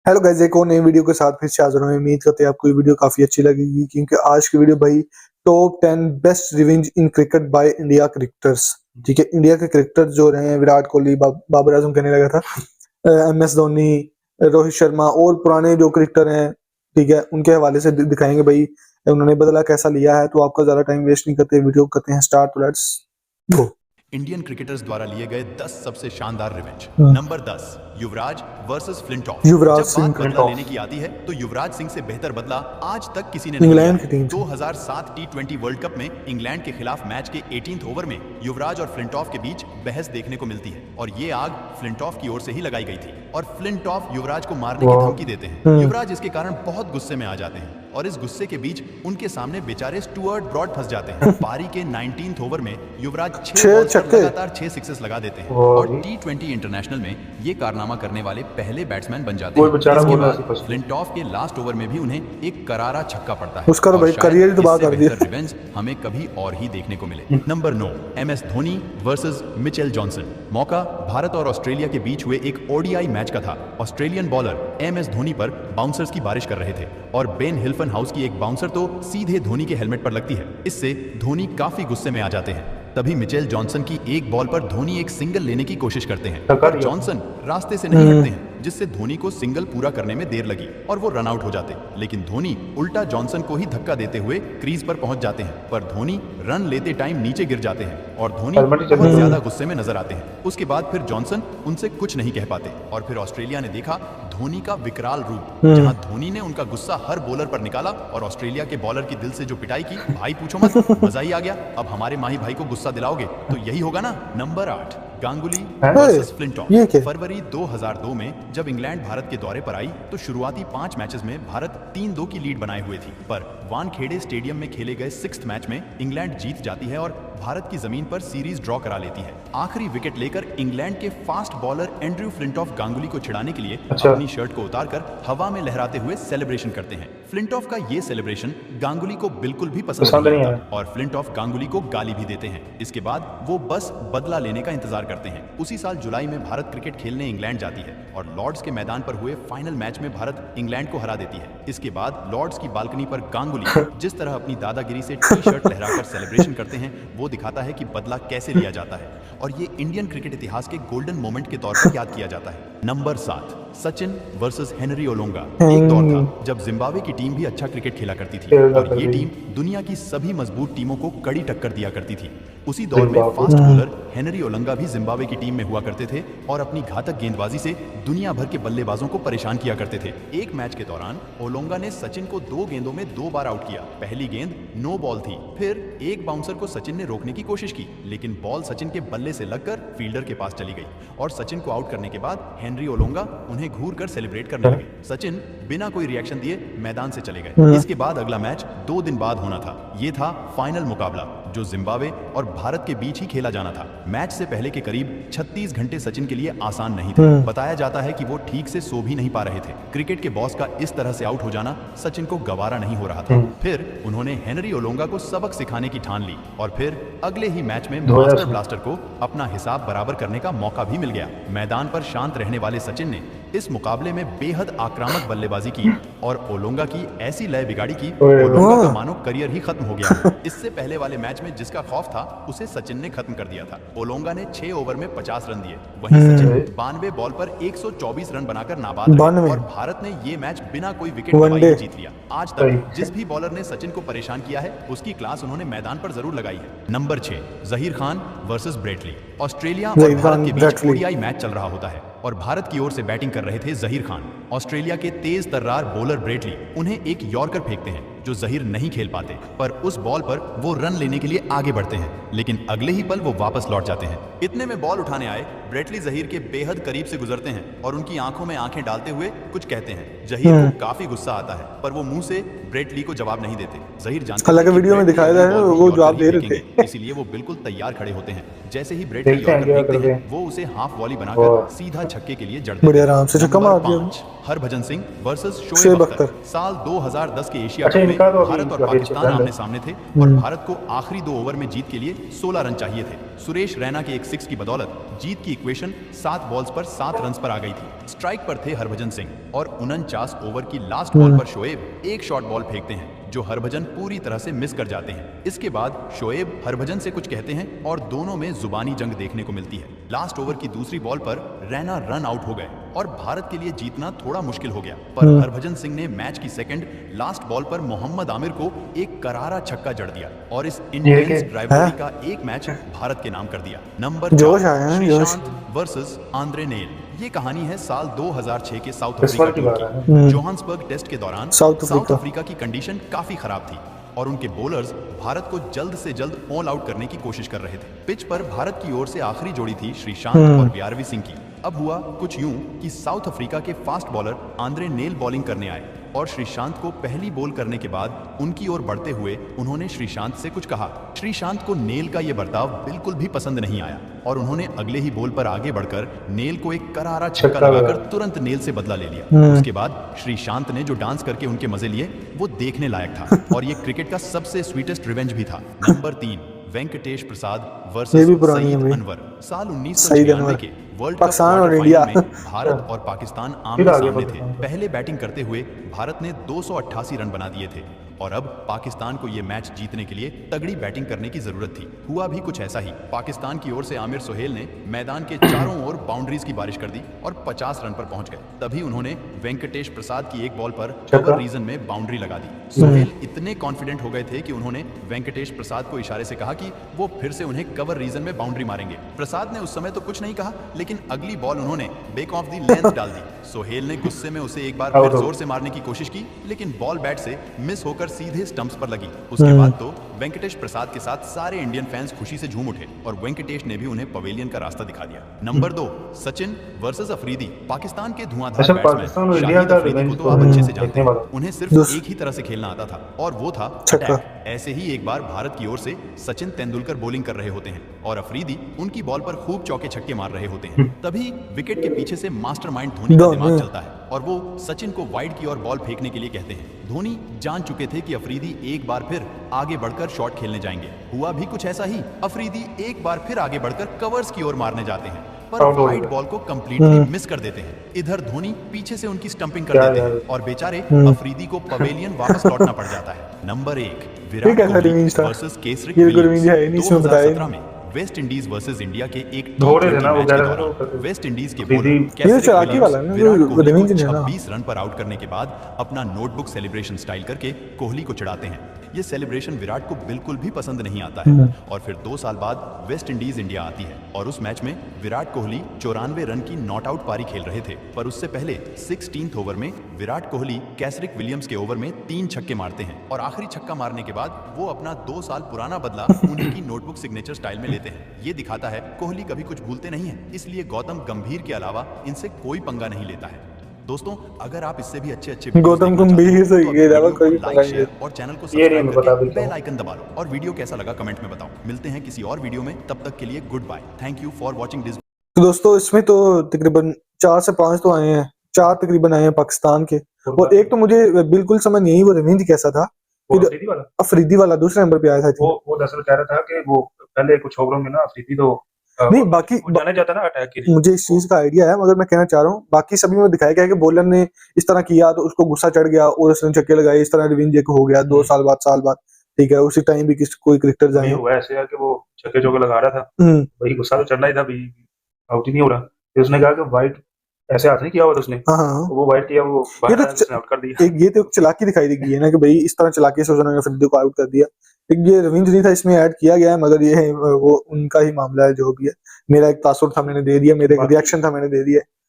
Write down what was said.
Hello guys, एक और नई वीडियो के साथ फिर से हाजिर हूं। उम्मीद करते हैं आपको ये वीडियो काफी अच्छी लगेगी, क्योंकि आज की वीडियो भाई top 10 best revenge in cricket by India cricketers. ठीक है, इंडिया के क्रिकेटर जो रहे हैं, विराट कोहली, बाबर आजम कहने लगा था, MS धोनी, रोहित शर्मा और पुराने जो क्रिकेटर हैं, ठीक है, उनके हवाले से दिखाएंगे भाई उन्होंने बदला कैसा लिया है। तो आपका ज्यादा टाइम वेस्ट नहीं करते, वीडियो करते हैं स्टार्ट। तो लेट्स गो। इंडियन क्रिकेटर्स द्वारा लिए गए 10 सबसे शानदार रिवेंज। नंबर 10, युवराज वर्सेस फ्लिंटॉफ। युवराज जब सिंह बात बदला लेने की आती है तो युवराज सिंह से बेहतर बदला आज तक किसी ने नहीं लिया है। 2007 T20 वर्ल्ड कप में इंग्लैंड के खिलाफ मैच के 18th ओवर में युवराज और फ्लिंटॉफ के बीच बहस देखने को मिलती है, और ये आग फ्लिंटॉफ की ओर से ही लगाई गई थी, और फ्लिंटॉफ युवराज को मारने की धमकी देते हैं। युवराज इसके कारण बहुत गुस्से में आ जाते हैं, और इस गुस्से के बीच उनके सामने बेचारे स्टुअर्ट ब्रॉड फंस जाते हैं। पारी के 19th ओवर में युवराज 6 बॉल्स पर लगातार 6 सिक्सेस लगा देते हैं, और T20 इंटरनेशनल में ये कारनामा करने वाले पहले बैट्समैन बन जाते हैं। इसके बाद फ्लिंटॉफ के लास्ट ओवर में भी उन्हें एक करारा छक्का पड़ता है, उसका भाई करियर तबाह कर दिया। रिवेंज हमें कभी और ही देखने को मिले। Number 9, MS Dhoni versus Mitchell Johnson. मौका भारत और ऑस्ट्रेलिया के बीच हुए एक ODI मैच का था। ऑस्ट्रेलियन बॉलर MS धोनी पर बाउंसर्स की बारिश कर रहे थे, और बेन हिल्फन हाउस की एक बाउंसर तो सीधे धोनी के हेलमेट पर लगती है। इससे धोनी काफी गुस्से में आ जाते हैं। तभी मिचेल जॉनसन की एक बॉल पर धोनी एक सिंगल लेने की कोशिश करते हैं, पर जॉनसन रास्ते से नहीं हटते हैं, जिससे धोनी को सिंगल पूरा करने में देर लगी और वो रन आउट हो जाते। लेकिन धोनी उल्टा जॉनसन को ही धक्का देते हुए क्रीज पर पहुंच जाते हैं, पर धोनी रन लेते टाइम नीचे गिर जाते हैं और धोनी बहुत ज्यादा गुस्से में नजर आते हैं। उसके बाद फिर जॉनसन उनसे कुछ नहीं कह पाते, और फिर ऑस्ट्रेलिया ने देखा धोनी का विकराल रूप, जहां धोनी ने उनका गुस्सा हर बॉलर पर निकाला और ऑस्ट्रेलिया के बॉलर की दिल से जो पिटाई की, भाई पूछो मत, मजा ही आ गया। अब हमारे माही भाई को गुस्सा दिलाओगे तो यही होगा ना। Number 8, Ganguly versus Flintoff. फरवरी 2002 में जब इंग्लैंड भारत के दौरे पर आई तो शुरुआती 5 मैचेस में भारत 3-2 की लीड बनाए हुए थी, पर वानखेड़े स्टेडियम में खेले गए 6th मैच में इंग्लैंड जीत जाती है और भारत की जमीन पर सीरीज ड्रॉ करा लेती है। आखिरी विकेट लेकर इंग्लैंड के fast bowler Andrew Flintoff Ganguly को छिड़ाने के लिए अपनी शर्ट को उतारकर हवा में लहराते हुए सेलिब्रेशन करते हैं। फ्लिंटॉफ का ये सेलिब्रेशन गांगुली को बिल्कुल भी पसंद नहीं आता, और फ्लिंटॉफ गांगुली को गाली भी देते हैं। इसके बाद वो बस बदला लेने का इंतजार करते हैं। उसी साल जुलाई में भारत क्रिकेट खेलने इंग्लैंड जाती है, और लॉर्ड्स के मैदान पर हुए फाइनल मैच में भारत इंग्लैंड को हरा देती है। इसके बाद लॉर्ड्स की बालकनी पर गांगुली जिस तरह अपनी दादागिरी से टी-शर्ट लहराकर सेलिब्रेशन करते हैं, वो दिखाता है कि बदला कैसे लिया जाता है, और ये इंडियन क्रिकेट इतिहास के गोल्डन मोमेंट के तौर पर याद किया जाता है। Number 7, Sachin versus Henry Olonga. एक दौर था जब जिम्बाब्वे की टीम भी अच्छा क्रिकेट खेला करती थी, और ये टीम दुनिया की सभी मजबूत टीमों को कड़ी टक्कर दिया करती थी। उसी दौर में फास्ट बॉलर हेनरी ओलोंगा भी जिम्बाब्वे की टीम में हुआ करते थे, और अपनी घातक गेंदबाजी से दुनिया भर के बल्लेबाजों को परेशान किया करते थे। एक मैच के दौरान ओलोंगा ने सचिन को 2 गेंदों में 2 बार आउट किया। पहली गेंद नो बॉल थी, फिर एक बाउंसर को सचिन ने रोकने की कोशिश की, लेकिन बॉल सचिन के बल्ले से लगकर फील्डर के पास चली गई, और सचिन को आउट करने के बाद हेनरी ओलोंगा उन्हें घूर कर सेलिब्रेट करने लगे। सचिन बिना कोई रिएक्शन दिए मैदान से चले गए। इसके बाद अगला मैच 2 दिन बाद होना था। ये था फाइनल मुकाबला, जो जिम्बाब्वे और भारत के बीच ही खेला जाना था। मैच से पहले के करीब 36 घंटे सचिन के लिए आसान नहीं थे। बताया जाता है कि वो ठीक से सो भी नहीं पा रहे थे। क्रिकेट के बॉस का इस तरह से आउट हो जाना सचिन को गवारा नहीं हो रहा था। फिर उन्होंने हेनरी ओलोंगा को सबक सिखाने की ठान ली, और फिर अगले ही मैच में मास्टर ब्लास्टर को अपना हिसाब बराबर करने का मौका भी मिल गया। मैदान पर शांत रहने वाले सचिन ने इस मुकाबले में बेहद आक्रामक बल्लेबाजी की और ओलोंगा की ऐसी लय बिगाड़ी की ओलोंगा का मानो करियर ही खत्म हो गया। इससे पहले वाले मैच में जिसका खौफ था उसे सचिन ने खत्म कर दिया था। ओलोंगा ने 6 ओवर में 50 रन दिए, वहीं सचिन 92 बॉल पर 124 रन बनाकर नाबाद रहे, और भारत ने ये मैच बिना कोई विकेट गंवाए जीत लिया। आज तक जिस भी बॉलर ने सचिन को परेशान किया है, उसकी क्लास उन्होंने मैदान पर जरूर लगाई है। Number 6, Zaheer Khan versus Brett Lee. Australia और भारत के बीच ODI मैच चल रहा होता है, और भारत की ओर से बैटिंग कर रहे थे जहीर खान। ऑस्ट्रेलिया के तेज तर्रार बॉलर ब्रेटली उन्हें एक यॉर्कर फेंकते हैं, जो जहीर नहीं खेल पाते, पर उस बॉल पर वो रन लेने के लिए आगे बढ़ते हैं, लेकिन अगले ही पल वो वापस लौट जाते हैं। इतने में बॉल उठाने आए ब्रेटली जहीर के बेहद करीब से गुजरते हैं, और उनकी आंखों में आंखें डालते हुए कुछ कहते हैं। जहीर को काफी गुस्सा आता है, पर वो मुंह से ब्रेटली को जवाब नहीं देते। जहीर जानते हैं कि वीडियो में दिखाया जाए वो जवाब दे रहे थे, इसीलिए वो बिल्कुल तैयार खड़े होते हैं। जैसे ही ब्रेटली यॉर्कर फेंकते हैं, वो उसे हाफ वॉली बनाकर सीधा छक्के के लिए जड़ देते हैं। बढ़िया आराम से छक्का मार दिया। हरभजन सिंह वर्सेस शोएब शोएब अख्तर। अख्तर। साल 2010 के एशिया अच्छा, कप में इनका तो अभी भारत और काफी पाकिस्तान अच्छा आमने सामने थे और भारत को आखिरी 2 ओवर में जीत के लिए 16 रन चाहिए थे। सुरेश रैना के एक 6 की बदौलत जीत की इक्वेशन 7 बॉल्स पर 7 रन पर आ गई थी। स्ट्राइक पर थे हरभजन सिंह और 49 ओवर की लास्ट बॉल पर शोएब एक शॉर्ट बॉल फेंकते हैं जो हरभजन पूरी तरह से मिस कर जाते हैं। इसके बाद शोएब हरभजन से कुछ कहते हैं और दोनों में जुबानी जंग देखने को मिलती है। लास्ट ओवर की दूसरी बॉल पर रैना रन आउट हो गए और भारत के लिए जीतना थोड़ा मुश्किल हो गया, पर हरभजन सिंह ने मैच की सेकंड लास्ट बॉल पर मोहम्मद आमिर को एक करारा छक्का जड़ दिया और इस इंटेंस ड्राइवरी का एक मैच भारत के नाम कर दिया। नंबर जोश 4 आया है, जोश। Sreesanth versus Andre nail. ये कहानी है साल 2006 के साउथ इस अफ्रीका बार की टीम बात है। की। जोहान्सबर्ग टेस्ट के दौरान साउथ साउथ अफ्रीका। अफ्रीका की कंडीशन काफी खराब थी और उनके बॉलर्स भारत को जल्द से जल्द ऑल आउट करने की कोशिश कर रहे थे। पिच पर भारत की ओर से आखिरी जोड़ी थी श्रीशांत और व्यारवी सिंह की। अब हुआ कुछ यूं कि साउथ अफ्रीका के fast bowler Andre nail bowling करने आए और श्रीशांत को पहली बॉल करने के बाद उनकी ओर बढ़ते हुए उन्होंने श्रीशांत से कुछ कहा। श्रीशांत को नेल का यह बर्ताव बिल्कुल भी पसंद नहीं आया और उन्होंने अगले ही बॉल पर आगे बढ़कर नेल को एक करारा छक्का लगाकर तुरंत नेल से बदला ले लिया। उसके बाद श्रीशांत ने जो डांस करके उनके मजे लिए वो देखने लायक था और ये क्रिकेट का सबसे स्वीटेस्ट रिवेंज भी था। नंबर 3 वेंकटेश प्रसाद ये वर्सेस भी पुरानी है सईद भाई। अनवर। साल सईद 1996 अनवर। के वर्ल्ड कप पाकिस्तान और क्वार्टर इंडिया। फाइनल में भारत और पाकिस्तान आमने फिर आगे सामने बढ़ते थे। हैं। पहले बैटिंग करते हुए भारत ने 288 रन बना दिए थे और अब पाकिस्तान को यह मैच जीतने के लिए तगड़ी बैटिंग करने की जरूरत थी। हुआ भी कुछ ऐसा ही। पाकिस्तान की ओर से आमिर सोहेल ने मैदान के चारों ओर बाउंड्रीज की बारिश कर दी और 50 रन पर पहुंच गए। तभी उन्होंने वेंकटेश प्रसाद की एक बॉल पर कवर रीजन में बाउंड्री लगा दी। सोहेल इतने कॉन्फिडेंट हो गए थे कि उन्होंने वेंकटेश प्रसाद को इशारे से कहा कि वो फिर से उन्हें कवर रीजन में बाउंड्री मारेंगे। प्रसाद ने उस समय तो कुछ नहीं कहा, लेकिन अगली बॉल उन्होंने बैक ऑफ द लेंथ डाल दी। सोहेल ने गुस्से में उसे एक बार फिर जोर से मारने की कोशिश की, लेकिन बॉल बैट से मिस होकर सीधे स्टंप्स पर लगी। उसके बाद तो वेंकटेश प्रसाद के साथ सारे इंडियन फैंस खुशी से झूम उठे और वेंकटेश ने भी उन्हें पवेलियन का रास्ता दिखा दिया। Number 2 Sachin versus Afridi. पाकिस्तान के धुआंधार अच्छा, बैट्समैन पाकिस्तान और इंडिया शाहिद का अफरीदी को रिवेंज तो तो आप अच्छे से देखने जानते हैं। वाला। उन्हें सिर्फ एक ही तरह से खेलना आता था और वो था छक्का। अटैक। ऐसे ही एक बार भारत की ओर से सचिन तेंदुलकर बॉलिंग कर रहे होते हैं और अफरीदी उनकी बॉल पर खूब चौके छक्के मार रहे होते हैं। तभी विकेट के पीछे से मास्टरमाइंड धोनी का दिमाग चलता है और वो सचिन को वाइड की ओर बॉल फेंकने के लिए कहते हैं। धोनी जान चुके थे कि अफरीदी एक बार फिर आगे बढ़कर शॉट खेलने जाएंगे। हुआ भी कुछ ऐसा ही। अफरीदी एक बार फिर आगे बढ़कर कवर्स की ओर मारने जाते हैं पर वाइड बॉल को कंप्लीटली मिस कर देते हैं। इधर धोनी पीछे से उनकी स्टंपिंग कर देते हैं और बेचारे अफरीदी को पवेलियन वापस लौटना पड़ जाता है। Number 1 Virat Kohli versus Kesrick Williams. 2017 में वेस्ट इंडीज वर्सेस इंडिया के एक धोरे थे ना वो मैच के ग्यारह दौरान रनों वेस्ट इंडीज के अफरीदी- बॉलर कैसरिक चलाकी वाला है ना, विलियम्स विराट कोहली रिवेंज को नहीं है ना। 26 रन पर आउट करने के बाद अपना नोटबुक सेलिब्रेशन स्टाइल करके कोहली को चिढ़ाते हैं। ये सेलिब्रेशन विराट को बिल्कुल भी पसंद नहीं आता है और फिर 2 साल बाद वेस्ट इंडीज इंडिया आती है और उस मैच में विराट कोहली 94 रन की नॉट आउट पारी खेल रहे थे, पर उससे पहले 16th ओवर में विराट कोहली कैसरिक विलियम्स के ओवर में 3 छक्के मारते हैं और आखिरी छक्का मारने के बाद वो अपना 2 साल पुराना बदला उन्हीं की नोटबुक सिग्नेचर स्टाइल में लेते हैं। ये दिखाता है कोहली कभी कुछ भूलते नहीं है, इसलिए गौतम गंभीर के अलावा इनसे कोई पंगा नहीं लेता है। दोस्तों, अगर आप इससे भी अच्छे अच्छे गौतम गंभीर से ये अलावा कोई पंगा नहीं लाइक शेयर और चैनल को ये नहीं सब्सक्राइब मैं बता करके देता हूँ। बेल आइकन दबा लो और वीडियो कैसा लगा कमेंट में बताओ। मिलते हैं किसी और वीडियो में, तब तक के लिए goodbye. Thank you for watching this. तो दोस्तों इसमें तो तकरीबन 4 से 5 तो आए हैं, 4 तकरीबन आए हैं पाकिस्तान के और एक तो मुझे बिल्कुल समझ नहीं आई वो रिवेंज कैसा था। वो अफरीदी वाला अफरीदी वाला दूसरे नंबर पे आया था। वो दरअसल कह रहा था कि वो पहले कुछ ओवरों में ना अफरीदी तो नहीं, बाकी वो जाना जाता ना अटैक के लिए। मुझे इस चीज का आइडिया है, मगर मैं कहना चाह रहा हूँ बाकी सभी में दिखाया गया है कि बॉलर ने इस तरह किया तो उसको गुस्सा चढ़ गया और उसने छक्के लगाए, इस तरह रिवेंज एक हो गया 2 साल बाद, साल बाद। ठीक है, उसी टाइम भी कोई क्रिकेटर जाए। हुआ ऐसे है कि वो छक्के चौके लगा रहा था, वही गुस्सा तो चढ़ना ही था, भाई आउट ही नहीं हो रहा। फिर उसने कहा कि वाइट ऐसे हाथ नहीं किया हुआ था उसने, हाँ, वो वाइट किया, वो ये तो उसने आउट कर दिया। ये तो चालाकी दिखाई दी गई है ना कि भाई इस तरह चालाकी से उन्होंने अफरीदी को आउट कर दिया। ये रिवेंज नहीं था, इसमें ऐड किया गया है, मगर ये है वो उनका ही मामला है जो भी है। मेरा एक तासुर था मैंने दे दिया, मेरा एक रिएक्शन था मैंने दे दिया।